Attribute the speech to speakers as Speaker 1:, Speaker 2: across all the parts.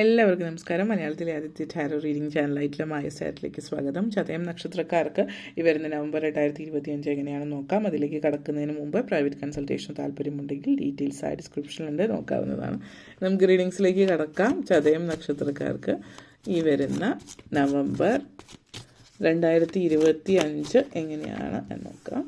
Speaker 1: എല്ലാവർക്കും നമസ്കാരം. മലയാളത്തിലെ ആദ്യത്തെ ടാരോ റീഡിംഗ് ചാനലായിട്ടുള്ള മായസാറ്റിലേക്ക് സ്വാഗതം. ചതയം നക്ഷത്രക്കാർക്ക് ഈ വരുന്ന നവംബർ 2025 എങ്ങനെയാണെന്ന് നോക്കാം. അതിലേക്ക് കടക്കുന്നതിന് മുമ്പ് പ്രൈവറ്റ് കൺസൾട്ടേഷൻ താല്പര്യമുണ്ടെങ്കിൽ ഡീറ്റെയിൽസ് ആയി ഡിസ്ക്രിപ്ഷനിലുണ്ട്, നോക്കാവുന്നതാണ്. നമുക്ക് റീഡിങ്സിലേക്ക് കടക്കാം. ചതയം നക്ഷത്രക്കാർക്ക് ഈ വരുന്ന നവംബർ 2025 എങ്ങനെയാണ് എന്ന് നോക്കാം.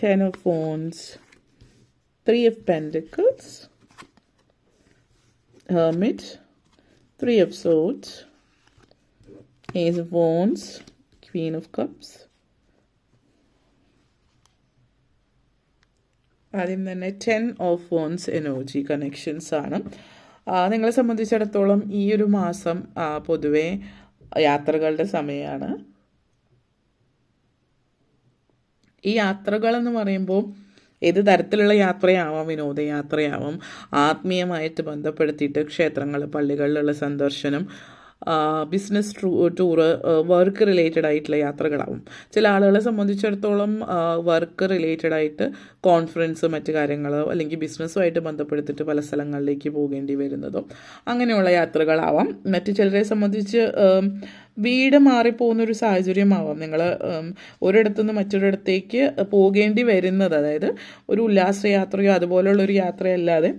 Speaker 1: Ten of Wands, Three of Pentacles, Hermit, Three of Swords, Ace of Wands, Queen of Cups. ആദ്യം തന്നെ 10 of Wands എനർജി കണക്ഷൻസ് ആണ്. നിങ്ങളെ സംബന്ധിച്ചിടത്തോളം ഈ ഒരു മാസം പൊതുവെ യാത്രകളുടെ സമയമാണ്. ഈ യാത്രകളെന്ന് പറയുമ്പോൾ ഏത് തരത്തിലുള്ള യാത്രയാവാം, വിനോദയാത്രയാവാം, ആത്മീയമായിട്ട് ബന്ധപ്പെടുത്തിയിട്ട് ക്ഷേത്രങ്ങൾ, പള്ളികളിലുള്ള സന്ദർശനം, ബിസിനസ് ടൂറ്, വർക്ക് റിലേറ്റഡ് ആയിട്ടുള്ള യാത്രകളാവും. ചില ആളുകളെ സംബന്ധിച്ചിടത്തോളം വർക്ക് റിലേറ്റഡ് ആയിട്ട് കോൺഫറൻസ്, മറ്റു കാര്യങ്ങളോ അല്ലെങ്കിൽ ബിസിനസ്സുമായിട്ട് ബന്ധപ്പെടുത്തിയിട്ട് പല സ്ഥലങ്ങളിലേക്ക് പോകേണ്ടി വരുന്നതും അങ്ങനെയുള്ള യാത്രകളാവാം. മറ്റു ചിലരെ സംബന്ധിച്ച് വീട് മാറിപ്പോകുന്നൊരു സാഹചര്യമാവാം. നിങ്ങൾ ഒരിടത്തുനിന്ന് മറ്റൊരിടത്തേക്ക് പോകേണ്ടി വരുന്നത്, അതായത് ഒരു ഉല്ലാസയാത്രയോ അതുപോലുള്ളൊരു യാത്രയല്ലാതെ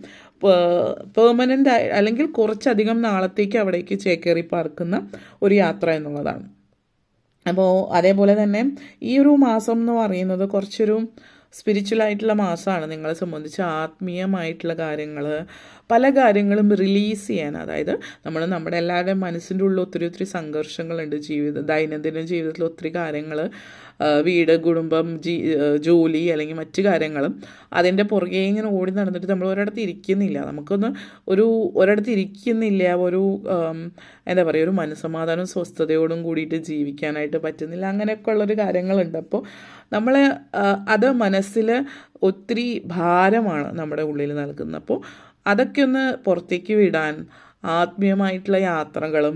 Speaker 1: പെർമനൻ്റ് അല്ലെങ്കിൽ കുറച്ചധികം നാളത്തേക്ക് അവിടേക്ക് ചേക്കേറി പാർക്കുന്ന ഒരു യാത്ര എന്നുള്ളതാണ്. അപ്പോൾ അതേപോലെ തന്നെ ഈ ഒരു മാസം എന്ന് പറയുന്നത് കുറച്ചൊരു സ്പിരിച്വൽ ആയിട്ടുള്ള മാസമാണ്. നിങ്ങളെ സംബന്ധിച്ച് ആത്മീയമായിട്ടുള്ള കാര്യങ്ങൾ, പല കാര്യങ്ങളും റിലീസ് ചെയ്യാൻ, അതായത് നമ്മുടെ എല്ലാവരുടെയും മനസ്സിൻ്റെ ഉള്ളിൽ ഒത്തിരി സംഘർഷങ്ങളുണ്ട്. ദൈനംദിന ജീവിതത്തിൽ ഒത്തിരി കാര്യങ്ങൾ, വീട്, കുടുംബം, ജോലി അല്ലെങ്കിൽ മറ്റു കാര്യങ്ങളും അതിൻ്റെ പുറകെ ഇങ്ങനെ ഓടി നടന്നിട്ട് നമ്മൾ ഒരിടത്ത് ഇരിക്കുന്നില്ല. ഒരിടത്ത് ഇരിക്കുന്നില്ല, എന്താ പറയുക, ഒരു മനസ്സമാധാനവും സ്വസ്ഥതയോടും കൂടിയിട്ട് ജീവിക്കാനായിട്ട് പറ്റുന്നില്ല. അങ്ങനെയൊക്കെ ഉള്ളൊരു കാര്യങ്ങളുണ്ട്. അപ്പോൾ നമ്മൾ അത് മനസ്സിൽ ഒത്തിരി ഭാരമാണ് നമ്മുടെ ഉള്ളിൽ നൽകുന്നത്. അപ്പോൾ അതൊക്കെ ഒന്ന് പുറത്തേക്ക് വിടാൻ ആത്മീയമായിട്ടുള്ള യാത്രകളും,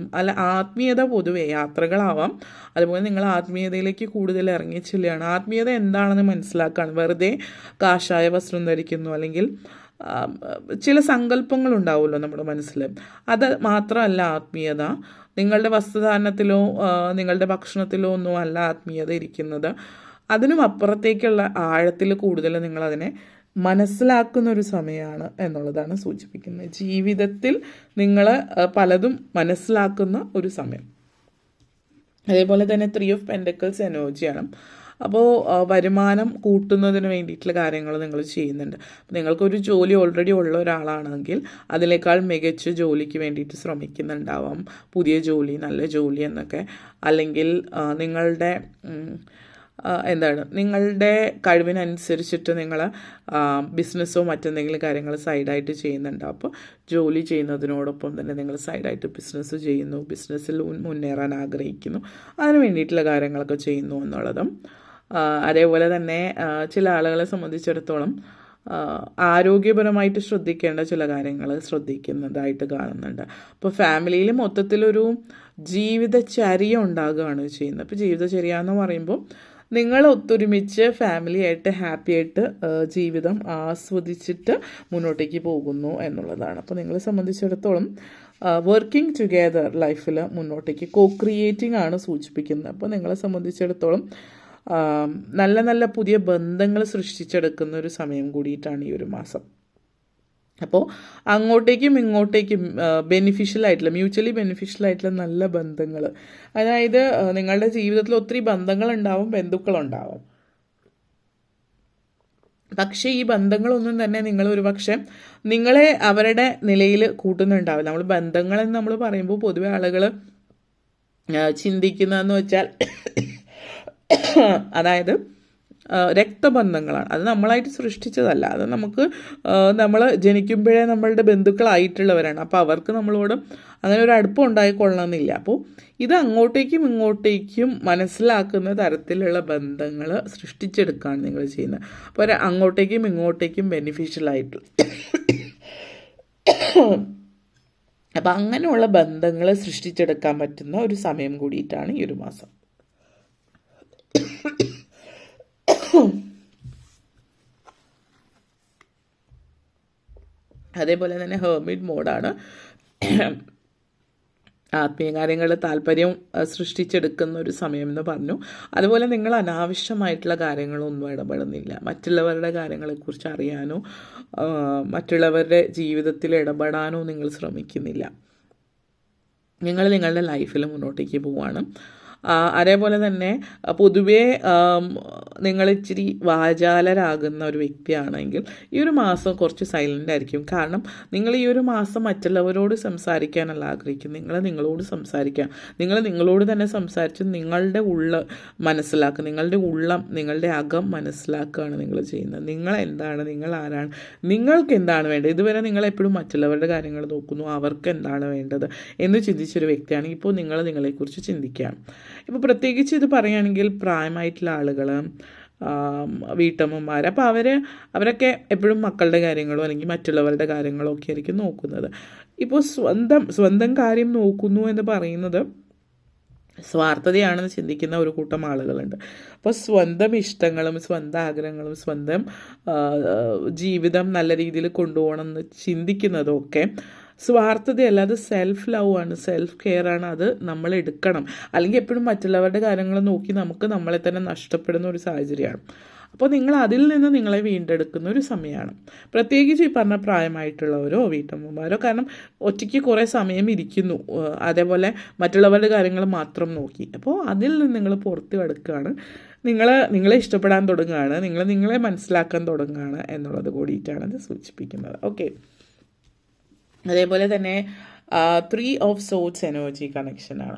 Speaker 1: ആത്മീയത പൊതുവെ യാത്രകളാവാം. അതുപോലെ നിങ്ങൾ ആത്മീയതയിലേക്ക് കൂടുതൽ ഇറങ്ങിച്ചില്ലാണ്. ആത്മീയത എന്താണെന്ന് മനസ്സിലാക്കുകയാണ്. വെറുതെ കാഷായ വസ്ത്രം ധരിക്കുന്നു അല്ലെങ്കിൽ ചില സങ്കല്പങ്ങളുണ്ടാവുമല്ലോ നമ്മുടെ മനസ്സിൽ. അത് മാത്രമല്ല ആത്മീയത. നിങ്ങളുടെ വസ്ത്രധാരണത്തിലോ നിങ്ങളുടെ ഭക്ഷണത്തിലോ ഒന്നും അല്ല ആത്മീയത ഇരിക്കുന്നത്. അതിനും അപ്പുറത്തേക്കുള്ള ആഴത്തിൽ കൂടുതൽ നിങ്ങളതിനെ മനസ്സിലാക്കുന്ന ഒരു സമയമാണ് എന്നുള്ളതാണ് സൂചിപ്പിക്കുന്നത്. ജീവിതത്തിൽ നിങ്ങൾ പലതും മനസ്സിലാക്കുന്ന ഒരു സമയം. അതേപോലെ തന്നെ 3 of Pentacles എനർജിയാണ്. അപ്പോൾ വരുമാനം കൂട്ടുന്നതിന് വേണ്ടിയിട്ടുള്ള കാര്യങ്ങൾ നിങ്ങൾ ചെയ്യുന്നുണ്ട്. നിങ്ങൾക്കൊരു ജോലി ഓൾറെഡി ഉള്ള ഒരാളാണെങ്കിൽ അതിനേക്കാൾ മികച്ച ജോലിക്ക് വേണ്ടിയിട്ട് ശ്രമിക്കുന്നുണ്ടാവാം. പുതിയ ജോലി, നല്ല ജോലി എന്നൊക്കെ. അല്ലെങ്കിൽ നിങ്ങളുടെ കഴിവിനനുസരിച്ചിട്ട് നിങ്ങൾ ബിസിനസ്സോ മറ്റെന്തെങ്കിലും കാര്യങ്ങൾ സൈഡായിട്ട് ചെയ്യുന്നുണ്ട്. അപ്പോൾ ജോലി ചെയ്യുന്നതിനോടൊപ്പം തന്നെ നിങ്ങൾ സൈഡായിട്ട് ബിസിനസ് ചെയ്യുന്നു, ബിസിനസ്സിൽ മുന്നേറാൻ ആഗ്രഹിക്കുന്നു, അതിന് വേണ്ടിയിട്ടുള്ള കാര്യങ്ങളൊക്കെ ചെയ്യുന്നു എന്നുള്ളതും. അതേപോലെ തന്നെ ചില ആളുകളെ സംബന്ധിച്ചിടത്തോളം ആരോഗ്യപരമായിട്ട് ശ്രദ്ധിക്കേണ്ട ചില കാര്യങ്ങൾ ശ്രദ്ധിക്കുന്നതായിട്ട് കാണുന്നുണ്ട്. അപ്പോൾ ഫാമിലിയിൽ മൊത്തത്തിലൊരു ജീവിതചര്യ ഉണ്ടാകുകയാണ് ചെയ്യുന്നത്. അപ്പോൾ ജീവിതചര്യ എന്ന് പറയുമ്പോൾ നിങ്ങൾ ഒത്തൊരുമിച്ച് ഫാമിലിയായിട്ട് ഹാപ്പിയായിട്ട് ജീവിതം ആസ്വദിച്ചിട്ട് മുന്നോട്ടേക്ക് പോകുന്നു എന്നുള്ളതാണ്. അപ്പോൾ നിങ്ങളെ സംബന്ധിച്ചിടത്തോളം വർക്കിംഗ് ടുഗെദർ ലൈഫിൽ മുന്നോട്ടേക്ക് ക്രിയേറ്റിംഗ് ആണ് സൂചിപ്പിക്കുന്നത്. അപ്പോൾ നിങ്ങളെ സംബന്ധിച്ചിടത്തോളം നല്ല പുതിയ ബന്ധങ്ങൾ സൃഷ്ടിച്ചെടുക്കുന്ന ഒരു സമയം കൂടിയിട്ടാണ് ഈ ഒരു മാസം. അപ്പോൾ അങ്ങോട്ടേക്കും ഇങ്ങോട്ടേക്കും മ്യൂച്വലി ബെനിഫിഷ്യൽ ആയിട്ടുള്ള നല്ല ബന്ധങ്ങൾ, അതായത് നിങ്ങളുടെ ജീവിതത്തിൽ ഒത്തിരി ബന്ധങ്ങളുണ്ടാവും, ബന്ധുക്കളുണ്ടാവും. പക്ഷേ ഈ ബന്ധങ്ങളൊന്നും തന്നെ നിങ്ങൾ ഒരുപക്ഷെ നിങ്ങളെ അവരുടെ നിലയിൽ കൂട്ടുന്നുണ്ടാവില്ല. നമ്മൾ ബന്ധങ്ങളെന്ന് നമ്മൾ പറയുമ്പോൾ പൊതുവെ ആളുകൾ ചിന്തിക്കുന്നതെന്ന് വെച്ചാൽ അതായത് രക്തബന്ധങ്ങളാണ്. അത് നമ്മളായിട്ട് സൃഷ്ടിച്ചതല്ല. അത് നമ്മൾ ജനിക്കുമ്പോഴേ നമ്മളുടെ ബന്ധുക്കളായിട്ടുള്ളവരാണ്. അപ്പോൾ അവർക്ക് നമ്മളോട് അങ്ങനെ ഒരു അടുപ്പം ഉണ്ടായിക്കൊള്ളണമെന്നില്ല. അപ്പോൾ ഇത് അങ്ങോട്ടേക്കും ഇങ്ങോട്ടേക്കും മനസ്സിലാക്കുന്ന തരത്തിലുള്ള ബന്ധങ്ങൾ സൃഷ്ടിച്ചെടുക്കുകയാണ് നിങ്ങൾ ചെയ്യുന്നത്. അപ്പോൾ അങ്ങോട്ടേക്കും ഇങ്ങോട്ടേക്കും ബെനിഫിഷ്യലായിട്ട് അപ്പം അങ്ങനെയുള്ള ബന്ധങ്ങൾ സൃഷ്ടിച്ചെടുക്കാൻ പറ്റുന്ന ഒരു സമയം കൂടിയിട്ടാണ് ഈ ഒരു മാസം. അതേപോലെ തന്നെ ഹെർമിറ്റ് മോഡാണ്. ആത്മീയ കാര്യങ്ങളിൽ താല്പര്യം സൃഷ്ടിച്ചെടുക്കുന്ന ഒരു സമയം എന്ന് പറഞ്ഞു. അതുപോലെ നിങ്ങൾ അനാവശ്യമായിട്ടുള്ള കാര്യങ്ങളൊന്നും ഇടപെടുന്നില്ല. മറ്റുള്ളവരുടെ കാര്യങ്ങളെക്കുറിച്ച് അറിയാനോ മറ്റുള്ളവരുടെ ജീവിതത്തിൽ ഇടപെടാനോ നിങ്ങൾ ശ്രമിക്കുന്നില്ല. നിങ്ങൾ നിങ്ങളുടെ ലൈഫിൽ മുന്നോട്ടേക്ക് പോവാണ്. അതേപോലെ തന്നെ പൊതുവേ നിങ്ങൾ ഇച്ചിരി വാചാലരാകുന്ന ഒരു വ്യക്തിയാണെങ്കിൽ ഈ ഒരു മാസം കുറച്ച് സൈലൻ്റ് ആയിരിക്കും. കാരണം നിങ്ങൾ ഈ ഒരു മാസം മറ്റുള്ളവരോട് സംസാരിക്കാനല്ല ആഗ്രഹിക്കും. നിങ്ങളോട് സംസാരിക്കാം. നിങ്ങളോട് തന്നെ സംസാരിച്ച് നിങ്ങളുടെ മനസ്സിലാക്കുക. നിങ്ങളുടെ ഉള്ളം, നിങ്ങളുടെ അകം മനസ്സിലാക്കുകയാണ് നിങ്ങൾ ചെയ്യുന്നത്. നിങ്ങൾ എന്താണ്, നിങ്ങൾ ആരാണ്, നിങ്ങൾക്ക് എന്താണ് വേണ്ടത്. ഇതുവരെ നിങ്ങൾ എപ്പോഴും മറ്റുള്ളവരുടെ കാര്യങ്ങൾ നോക്കുന്നു, അവർക്ക് എന്താണ് വേണ്ടത് എന്ന് ചിന്തിച്ചൊരു വ്യക്തിയാണ്. ഇപ്പോൾ നിങ്ങളെക്കുറിച്ച് ചിന്തിക്കാം. ഇപ്പോൾ പ്രത്യേകിച്ച് ഇത് പറയുകയാണെങ്കിൽ പ്രായമായിട്ടുള്ള ആളുകൾ, വീട്ടമ്മമാർ, അപ്പോൾ അവരൊക്കെ എപ്പോഴും മക്കളുടെ കാര്യങ്ങളോ അല്ലെങ്കിൽ മറ്റുള്ളവരുടെ കാര്യങ്ങളോ ഒക്കെ ആയിരിക്കും നോക്കുന്നത്. ഇപ്പോൾ സ്വന്തം കാര്യം നോക്കുന്നു എന്ന് പറയുന്നത് സ്വാർത്ഥതയാണെന്ന് ചിന്തിക്കുന്ന ഒരു കൂട്ടം ആളുകളുണ്ട്. അപ്പോൾ സ്വന്തം ഇഷ്ടങ്ങളും സ്വന്തം ആഗ്രഹങ്ങളും സ്വന്തം ജീവിതം നല്ല രീതിയിൽ കൊണ്ടുപോകണം എന്ന് ചിന്തിക്കുന്നതൊക്കെ സ്വാർത്ഥതയല്ല, അത് സെൽഫ് ലവ് ആണ്, സെൽഫ് കെയർ ആണ്. അത് നമ്മൾ എടുക്കണം. അല്ലെങ്കിൽ എപ്പോഴും മറ്റുള്ളവരുടെ കാര്യങ്ങൾ നോക്കി നമുക്ക് നമ്മളെ തന്നെ നഷ്ടപ്പെടുന്ന ഒരു സാഹചര്യമാണ്. അപ്പോൾ നിങ്ങൾ അതിൽ നിന്ന് നിങ്ങളെ വീണ്ടെടുക്കുന്ന ഒരു സമയമാണ്. പ്രത്യേകിച്ച് ഈ പറഞ്ഞ പ്രായമായിട്ടുള്ളവരോ വീട്ടമ്മമാരോ. കാരണം ഒറ്റയ്ക്ക് കുറേ സമയം ഇരിക്കുന്നു, അതേപോലെ മറ്റുള്ളവരുടെ കാര്യങ്ങൾ മാത്രം നോക്കി. അപ്പോൾ അതിൽ നിന്ന് നിങ്ങൾ പുറത്ത് കിടക്കുകയാണ്. നിങ്ങളെ ഇഷ്ടപ്പെടാൻ തുടങ്ങുകയാണ്, നിങ്ങളെ മനസ്സിലാക്കാൻ തുടങ്ങുകയാണ് എന്നുള്ളത് കൂടിയിട്ടാണ് ഇത് സൂചിപ്പിക്കുന്നത്. ഓക്കെ. അതേപോലെ തന്നെ 3 ഓഫ് സോഡ്സ് എനർജി കണക്ഷനാണ്.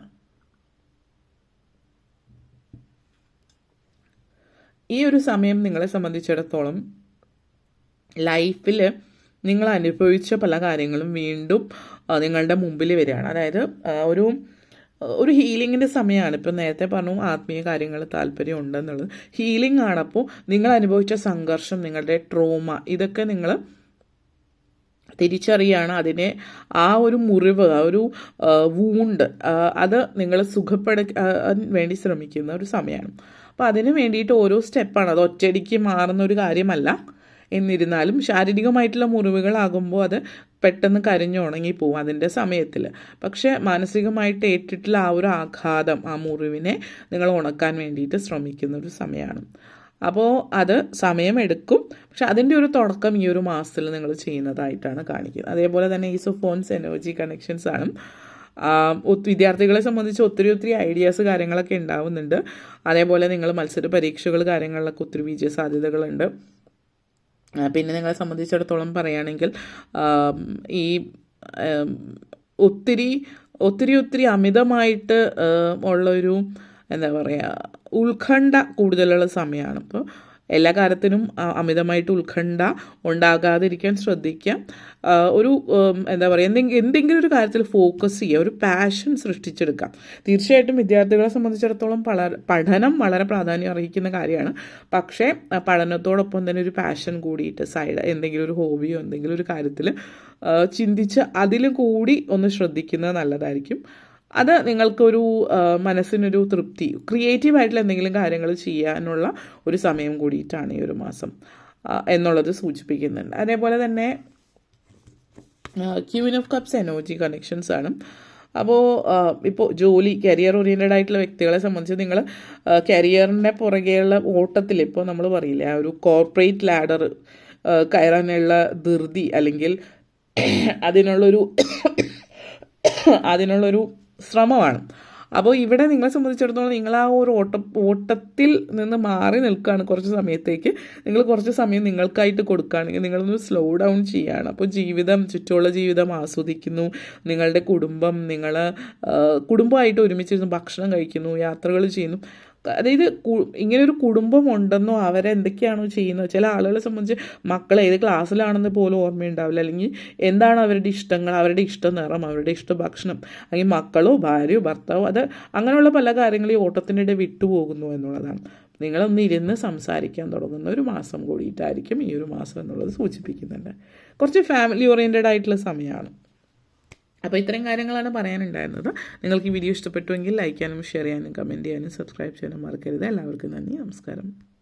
Speaker 1: ഈ ഒരു സമയം നിങ്ങളെ സംബന്ധിച്ചിടത്തോളം ലൈഫിൽ നിങ്ങൾ അനുഭവിച്ച പല കാര്യങ്ങളും വീണ്ടും നിങ്ങളുടെ മുമ്പിൽ വരികയാണ്. അതായത് ഒരു ഹീലിങ്ങിൻ്റെ സമയമാണ്. ഇപ്പം നേരത്തെ പറഞ്ഞു ആത്മീയ കാര്യങ്ങൾ താല്പര്യം ഉണ്ടെന്നുള്ളത് ഹീലിംഗ് ആണ്. അപ്പോൾ നിങ്ങൾ അനുഭവിച്ച സംഘർഷം, നിങ്ങളുടെ ട്രോമ, ഇതൊക്കെ നിങ്ങൾ തിരിച്ചറിയാണ്. അതിനെ ആ ഒരു മുറിവ്, ആ ഒരു വൂണ്ട്, അത് നിങ്ങൾ സുഖപ്പെടുത്താൻ വേണ്ടി ശ്രമിക്കുന്ന ഒരു സമയമാണ്. അപ്പോൾ അതിന് വേണ്ടിയിട്ട് ഓരോ സ്റ്റെപ്പാണ്. അത് ഒറ്റയടിക്ക് മാറുന്ന ഒരു കാര്യമല്ല. എന്നിരുന്നാലും ശാരീരികമായിട്ടുള്ള മുറിവുകളാകുമ്പോൾ അത് പെട്ടെന്ന് കരിഞ്ഞുണങ്ങി പോവും അതിൻ്റെ സമയത്തിൽ. പക്ഷേ മാനസികമായിട്ട് ഏറ്റിട്ടുള്ള ആ ഒരു ആഘാതം, ആ മുറിവിനെ നിങ്ങൾ ഉണക്കാൻ വേണ്ടിയിട്ട് ശ്രമിക്കുന്ന ഒരു സമയമാണ്. അപ്പോൾ അത് സമയമെടുക്കും. പക്ഷെ അതിൻ്റെ ഒരു തുടക്കം ഈ ഒരു മാസത്തിൽ നിങ്ങൾ ചെയ്യുന്നതായിട്ടാണ് കാണിക്കുന്നത്. അതേപോലെ തന്നെ is of phones energy connections ആണ്. വിദ്യാർത്ഥികളെ സംബന്ധിച്ച് ഒത്തിരി ഐഡിയാസ് കാര്യങ്ങളൊക്കെ ഉണ്ടാവുന്നുണ്ട്. അതേപോലെ നിങ്ങൾ മത്സര പരീക്ഷകൾ കാര്യങ്ങളിലൊക്കെ ഒത്തിരി വിജയ സാധ്യതകളുണ്ട്. പിന്നെ നിങ്ങളെ സംബന്ധിച്ചിടത്തോളം പറയുകയാണെങ്കിൽ ഈ ഒത്തിരി അമിതമായിട്ട് ഉള്ളൊരു എന്താ പറയുക, ഉത്കണ്ഠ കൂടുതലുള്ള സമയമാണ്. അപ്പോൾ എല്ലാ കാര്യത്തിനും അമിതമായിട്ട് ഉത്കണ്ഠ ഉണ്ടാകാതിരിക്കാൻ ശ്രദ്ധിക്കാം. എന്താ പറയുക, എന്തെങ്കിലും ഒരു കാര്യത്തിൽ ഫോക്കസ് ചെയ്യുക, ഒരു പാഷൻ സൃഷ്ടിച്ചെടുക്കാം. തീർച്ചയായിട്ടും വിദ്യാർത്ഥികളെ സംബന്ധിച്ചിടത്തോളം പഠനം വളരെ പ്രാധാന്യം അർഹിക്കുന്ന കാര്യമാണ്. പക്ഷേ പഠനത്തോടൊപ്പം തന്നെ ഒരു പാഷൻ കൂടിയിട്ട് എന്തെങ്കിലും ഒരു ഹോബിയോ എന്തെങ്കിലും ഒരു കാര്യത്തിൽ ചിന്തിച്ച് അതിലും കൂടി ഒന്ന് ശ്രദ്ധിക്കുന്നത് നല്ലതായിരിക്കും. അത് നിങ്ങൾക്കൊരു മനസ്സിനൊരു തൃപ്തി, ക്രിയേറ്റീവായിട്ടുള്ള എന്തെങ്കിലും കാര്യങ്ങൾ ചെയ്യാനുള്ള ഒരു സമയം കൂടിയിട്ടാണ് ഈ ഒരു മാസം എന്നുള്ളത് സൂചിപ്പിക്കുന്നുണ്ട്. അതേപോലെ തന്നെ queen of cups energy connections ആണ്. അപ്പോൾ ഇപ്പോൾ കരിയർ ഓറിയൻറ്റഡ് ആയിട്ടുള്ള വ്യക്തികളെ സംബന്ധിച്ച് നിങ്ങൾ കരിയറിൻ്റെ പുറകെയുള്ള ഓട്ടത്തിൽ, ഇപ്പോൾ നമ്മൾ പറയില്ലേ ആ ഒരു കോർപ്പറേറ്റ് ലാഡർ കയറാനുള്ള ധൃതി അല്ലെങ്കിൽ അതിനുള്ളൊരു ശ്രമമാണ്. അപ്പോൾ ഇവിടെ നിങ്ങളെ സംബന്ധിച്ചിടത്തോളം നിങ്ങൾ ആ ഒരു ഓട്ടത്തിൽ നിന്ന് മാറി നിൽക്കുകയാണ്. കുറച്ച് സമയത്തേക്ക് നിങ്ങൾ കുറച്ച് സമയം നിങ്ങൾക്കായിട്ട് കൊടുക്കുകയാണെങ്കിൽ നിങ്ങളൊന്ന് സ്ലോ ഡൗൺ ചെയ്യുകയാണ്. അപ്പോൾ ചുറ്റുമുള്ള ജീവിതം ആസ്വദിക്കുന്നു. നിങ്ങളുടെ കുടുംബമായിട്ട് ഒരുമിച്ചിരുന്ന് ഭക്ഷണം കഴിക്കുന്നു, യാത്രകൾ ചെയ്യുന്നു. അതായത് ഇങ്ങനൊരു കുടുംബം ഉണ്ടെന്നോ അവരെന്തൊക്കെയാണോ ചെയ്യുന്നത്. ചില ആളുകളെ സംബന്ധിച്ച് മക്കൾ ഏത് ക്ലാസ്സിലാണെന്ന് പോലും ഓർമ്മയുണ്ടാവില്ല. അല്ലെങ്കിൽ എന്താണ് അവരുടെ ഇഷ്ടങ്ങൾ, അവരുടെ ഇഷ്ട നിറം, അവരുടെ ഇഷ്ട ഭക്ഷണം, അല്ലെങ്കിൽ മക്കളോ ഭാര്യയോ ഭർത്താവോ, അത് അങ്ങനെയുള്ള പല കാര്യങ്ങളും ഈ ഓട്ടത്തിനിടെ വിട്ടുപോകുന്നു എന്നുള്ളതാണ്. നിങ്ങളൊന്ന് ഇരുന്ന് സംസാരിക്കാൻ തുടങ്ങുന്ന ഒരു മാസം കൂടിയിട്ടായിരിക്കും ഈ ഒരു മാസം എന്നുള്ളത് സൂചിപ്പിക്കുന്നുണ്ട്. കുറച്ച് ഫാമിലി ഓറിയൻറ്റഡ് ആയിട്ടുള്ള സമയമാണ്. അപ്പോൾ ഇത്രയും കാര്യങ്ങളാണ് പറയാനുണ്ടായിരുന്നത്. നിങ്ങൾക്ക് ഈ വീഡിയോ ഇഷ്ടപ്പെട്ടുവെങ്കിൽ ലൈക്ക് ചെയ്യാനും ഷെയർ ചെയ്യാനും കമൻറ്റ് ചെയ്യാനും സബ്സ്ക്രൈബ് ചെയ്യാനും മറക്കരുത്. എല്ലാവർക്കും നന്ദി, നമസ്കാരം.